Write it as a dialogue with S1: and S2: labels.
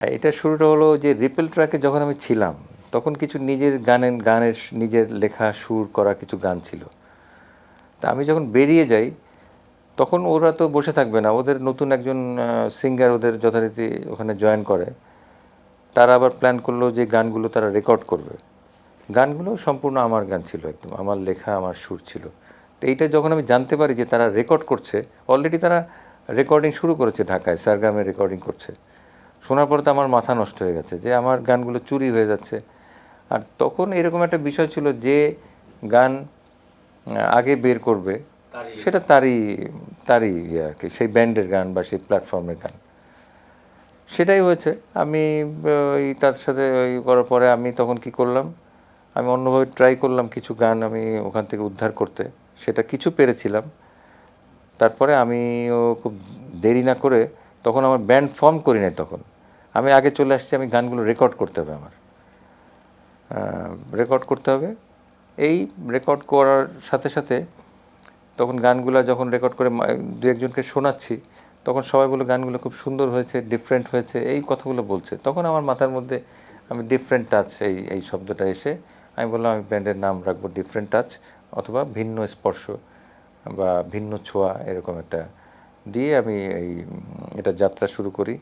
S1: এটা শুরুটা হলো যে রিপেল ট্র্যাকে যখন আমি ছিলাম তখন কিছু নিজের গানের নিজের লেখা সুর করা কিছু গান ছিল। তা আমি যখন বেরিয়ে যাই তখন ওরা তো বসে থাকবে না, ওদের নতুন একজন সিঙ্গার ওদের যথারীতি ওখানে জয়েন করে। তারা আবার প্ল্যান করলো যে গানগুলো তারা রেকর্ড করবে। গানগুলো সম্পূর্ণ আমার গান ছিল, একদম আমার লেখা, আমার সুর ছিল। তো এইটা যখন আমি জানতে পারি যে তারা রেকর্ড করছে, অলরেডি তারা রেকর্ডিং শুরু করেছে ঢাকায়, সারগ্রামে রেকর্ডিং করছে। শোনার পরে তো আমার মাথা নষ্ট হয়ে গেছে যে আমার গানগুলো চুরি হয়ে যাচ্ছে। আর তখন এরকম একটা বিষয় ছিল যে গান আগে বের করবে সেটা তারই তারই ইয়ে আর কি, সেই ব্যান্ডের গান বা সেই প্ল্যাটফর্মের গান। সেটাই হয়েছে। আমি ওই তার সাথে ওই করার পরে আমি তখন কি করলাম, আমি অন্যভাবে ট্রাই করলাম কিছু গান আমি ওখান থেকে উদ্ধার করতে। সেটা কিছু পেরেছিলাম। তারপরে আমিও খুব দেরি না করে, তখন আমার ব্যান্ড ফর্ম করি নাই তখন, আমি আগে চলে আসছি, আমি গানগুলো রেকর্ড করতে হবে, আমার রেকর্ড করতে হবে। এই রেকর্ড করার সাথে সাথে তখন গানগুলো যখন রেকর্ড করে দু একজনকে শোনাচ্ছি, তখন সবাই বলে গানগুলো খুব সুন্দর হয়েছে, ডিফারেন্ট হয়েছে, এই কথাগুলো বলছে। তখন আমার মাথার মধ্যে আমি ডিফারেন্ট টাচ, এই শব্দটা এসে আমি বললাম আমি ব্যান্ডের নাম রাখবো ডিফারেন্ট টাচ, অথবা ভিন্ন স্পর্শ বা ভিন্ন ছোঁয়া, এরকম একটা দিয়ে আমি এটা যাত্রা শুরু করি।